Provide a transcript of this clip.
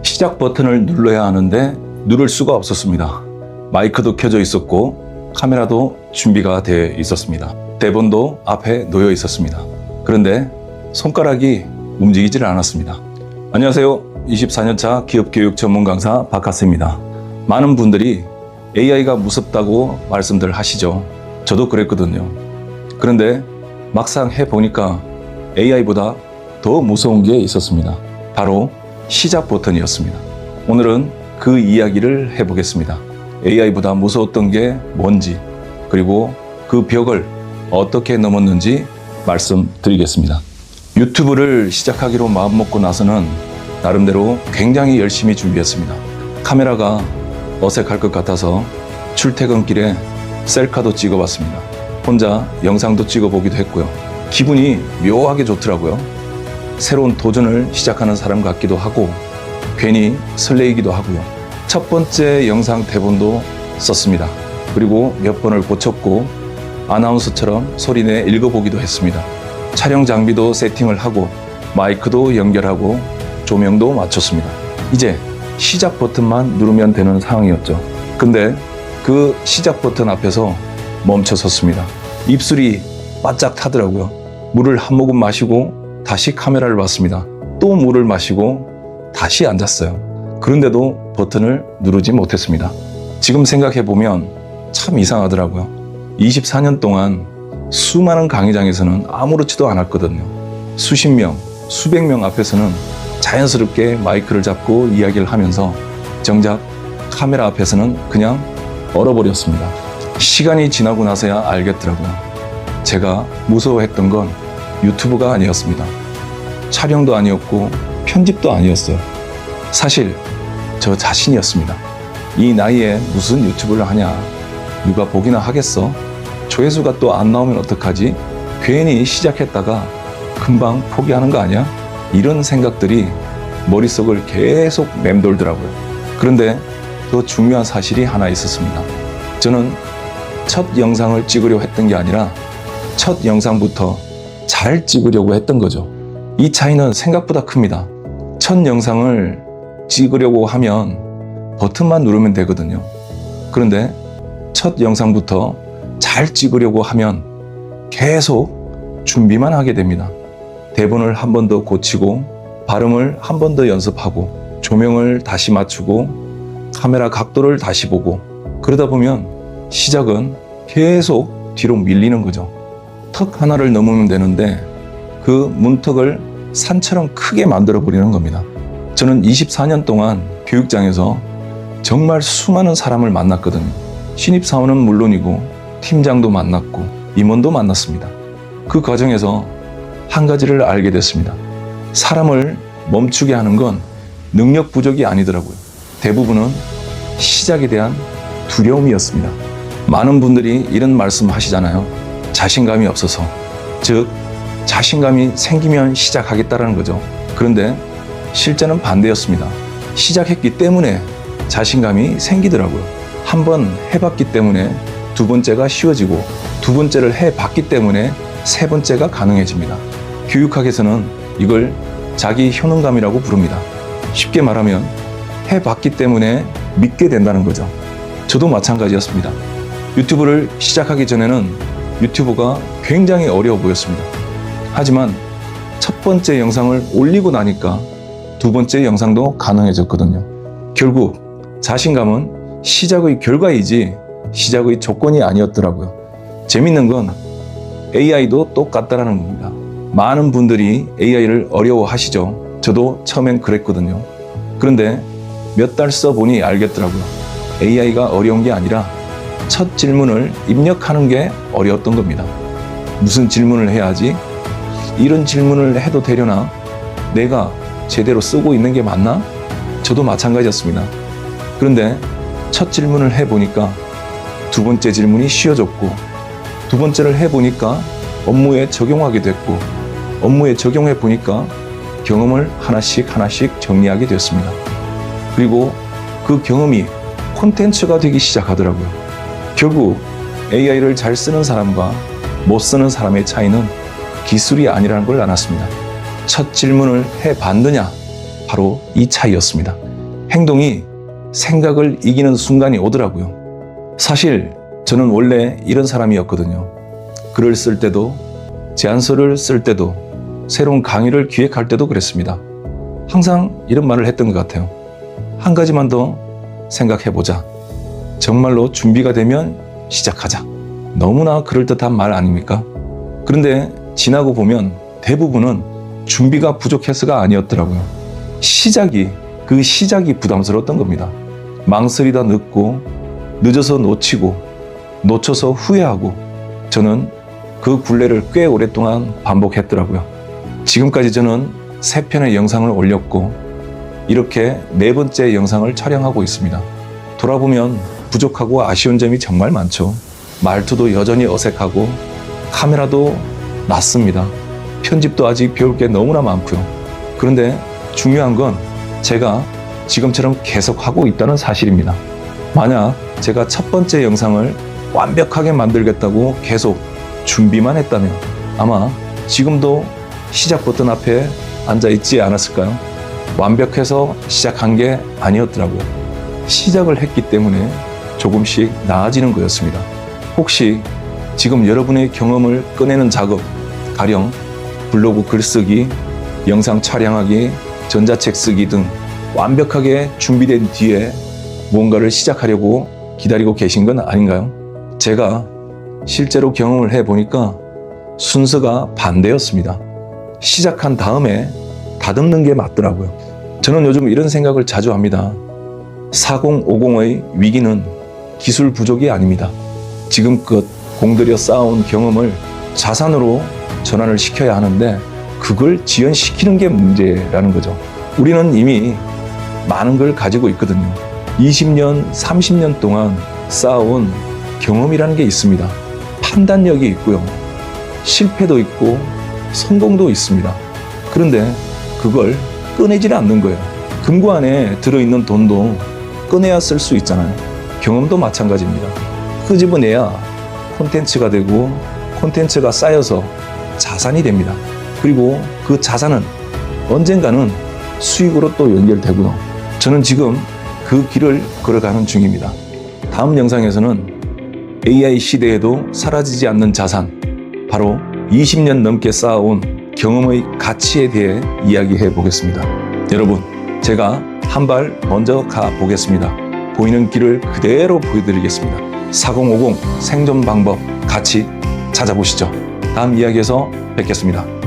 시작 버튼을 눌러야 하는데 누를 수가 없었습니다. 마이크도 켜져 있었고 카메라도 준비가 되어 있었습니다. 대본도 앞에 놓여 있었습니다. 그런데 손가락이 움직이질 않았습니다. 안녕하세요. 24년차 기업교육 전문 강사 박하스입니다. 많은 분들이 AI가 무섭다고 말씀들 하시죠. 저도 그랬거든요. 그런데 막상 해보니까 AI보다 더 무서운 게 있었습니다. 바로 시작 버튼이었습니다. 오늘은 그 이야기를 해보겠습니다. AI보다 무서웠던 게 뭔지, 그리고 그 벽을 어떻게 넘었는지 말씀드리겠습니다. 유튜브를 시작하기로 마음먹고 나서는 나름대로 굉장히 열심히 준비했습니다. 카메라가 어색할 것 같아서 출퇴근길에 셀카도 찍어봤습니다. 혼자 영상도 찍어보기도 했고요. 기분이 묘하게 좋더라고요. 새로운 도전을 시작하는 사람 같기도 하고 괜히 설레이기도 하고요. 첫 번째 영상 대본도 썼습니다. 그리고 몇 번을 고쳤고 아나운서처럼 소리내 읽어보기도 했습니다. 촬영 장비도 세팅을 하고 마이크도 연결하고 조명도 맞췄습니다. 이제 시작 버튼만 누르면 되는 상황이었죠. 근데 그 시작 버튼 앞에서 멈춰 섰습니다. 입술이 바짝 타더라고요. 물을 한 모금 마시고 다시 카메라를 봤습니다. 또 물을 마시고 다시 앉았어요. 그런데도 버튼을 누르지 못했습니다. 지금 생각해보면 참 이상하더라고요. 24년 동안 수많은 강의장에서는 아무렇지도 않았거든요. 수십 명, 수백 명 앞에서는 자연스럽게 마이크를 잡고 이야기를 하면서 정작 카메라 앞에서는 그냥 얼어버렸습니다. 시간이 지나고 나서야 알겠더라고요. 제가 무서워했던 건 유튜브가 아니었습니다. 촬영도 아니었고 편집도 아니었어요. 사실 저 자신이었습니다. 이 나이에 무슨 유튜브를 하냐? 누가 보기나 하겠어? 조회수가 또 안 나오면 어떡하지? 괜히 시작했다가 금방 포기하는 거 아니야? 이런 생각들이 머릿속을 계속 맴돌더라고요. 그런데 더 중요한 사실이 하나 있었습니다. 저는 첫 영상을 찍으려고 했던 게 아니라 첫 영상부터 잘 찍으려고 했던 거죠. 이 차이는 생각보다 큽니다. 첫 영상을 찍으려고 하면 버튼만 누르면 되거든요. 그런데 첫 영상부터 잘 찍으려고 하면 계속 준비만 하게 됩니다. 대본을 한 번 더 고치고 발음을 한 번 더 연습하고 조명을 다시 맞추고 카메라 각도를 다시 보고 그러다 보면 시작은 계속 뒤로 밀리는 거죠. 턱 하나를 넘으면 되는데 그 문턱을 산처럼 크게 만들어 버리는 겁니다. 저는 24년 동안 교육장에서 정말 수많은 사람을 만났거든요. 신입사원은 물론이고 팀장도 만났고 임원도 만났습니다. 그 과정에서 한 가지를 알게 됐습니다. 사람을 멈추게 하는 건 능력 부족이 아니더라고요. 대부분은 시작에 대한 두려움이었습니다. 많은 분들이 이런 말씀 하시잖아요. 자신감이 없어서. 즉, 자신감이 생기면 시작하겠다라는 거죠. 그런데 실제는 반대였습니다. 시작했기 때문에 자신감이 생기더라고요. 한번 해봤기 때문에 두 번째가 쉬워지고 두 번째를 해봤기 때문에 세 번째가 가능해집니다. 교육학에서는 이걸 자기 효능감이라고 부릅니다. 쉽게 말하면 해봤기 때문에 믿게 된다는 거죠. 저도 마찬가지였습니다. 유튜브를 시작하기 전에는 유튜브가 굉장히 어려워 보였습니다. 하지만 첫 번째 영상을 올리고 나니까 두 번째 영상도 가능해졌거든요. 결국 자신감은 시작의 결과이지 시작의 조건이 아니었더라고요. 재밌는 건 AI도 똑같다라는 겁니다. 많은 분들이 AI를 어려워하시죠. 저도 처음엔 그랬거든요. 그런데 몇 달 써보니 알겠더라고요. AI가 어려운 게 아니라 첫 질문을 입력하는 게 어려웠던 겁니다. 무슨 질문을 해야 하지? 이런 질문을 해도 되려나? 내가 제대로 쓰고 있는 게 맞나? 저도 마찬가지였습니다. 그런데 첫 질문을 해보니까 두 번째 질문이 쉬워졌고 두 번째를 해보니까 업무에 적용하게 됐고 업무에 적용해 보니까 경험을 하나씩 정리하게 됐습니다. 그리고 그 경험이 콘텐츠가 되기 시작하더라고요. 결국 AI를 잘 쓰는 사람과 못 쓰는 사람의 차이는 기술이 아니라는 걸 알았습니다. 첫 질문을 해봤느냐? 바로 이 차이였습니다. 행동이 생각을 이기는 순간이 오더라고요. 사실 저는 원래 이런 사람이었거든요. 글을 쓸 때도, 제안서를 쓸 때도, 새로운 강의를 기획할 때도 그랬습니다. 항상 이런 말을 했던 것 같아요. 한 가지만 더 생각해보자. 정말로 준비가 되면 시작하자. 너무나 그럴듯한 말 아닙니까? 그런데 지나고 보면 대부분은 준비가 부족해서가 아니었더라고요. 그 시작이 부담스러웠던 겁니다. 망설이다 늦고, 늦어서 놓치고, 놓쳐서 후회하고, 저는 그 굴레를 꽤 오랫동안 반복했더라고요. 지금까지 저는 3편의 영상을 올렸고, 이렇게 4번째 영상을 촬영하고 있습니다. 돌아보면 부족하고 아쉬운 점이 정말 많죠. 말투도 여전히 어색하고, 카메라도 낯습니다. 편집도 아직 배울 게 너무나 많고요. 그런데 중요한 건 제가 지금처럼 계속 하고 있다는 사실입니다. 만약 제가 첫 번째 영상을 완벽하게 만들겠다고 계속 준비만 했다면 아마 지금도 시작 버튼 앞에 앉아 있지 않았을까요? 완벽해서 시작한 게 아니었더라고요. 시작을 했기 때문에 조금씩 나아지는 거였습니다. 혹시 지금 여러분의 경험을 꺼내는 작업, 가령 블로그 글쓰기, 영상 촬영하기, 전자책 쓰기 등 완벽하게 준비된 뒤에 무언가를 시작하려고 기다리고 계신 건 아닌가요? 제가 실제로 경험을 해보니까 순서가 반대였습니다. 시작한 다음에 다듬는 게 맞더라고요. 저는 요즘 이런 생각을 자주 합니다. 4050의 위기는 기술 부족이 아닙니다. 지금껏 공들여 쌓아온 경험을 자산으로 전환을 시켜야 하는데 그걸 지연시키는 게 문제라는 거죠. 우리는 이미 많은 걸 가지고 있거든요. 20년, 30년 동안 쌓아온 경험이라는 게 있습니다. 판단력이 있고요. 실패도 있고 성공도 있습니다. 그런데 그걸 꺼내지는 않는 거예요. 금고 안에 들어있는 돈도 꺼내야 쓸 수 있잖아요. 경험도 마찬가지입니다. 끄집어내야 콘텐츠가 되고 콘텐츠가 쌓여서 자산이 됩니다. 그리고 그 자산은 언젠가는 수익으로 또 연결되고요. 저는 지금 그 길을 걸어가는 중입니다. 다음 영상에서는 AI 시대에도 사라지지 않는 자산, 바로 20년 넘게 쌓아온 경험의 가치에 대해 이야기해 보겠습니다. 여러분, 제가 한 발 먼저 가 보겠습니다. 보이는 길을 그대로 보여드리겠습니다. 4050 생존 방법 같이 찾아보시죠. 다음 이야기에서 뵙겠습니다.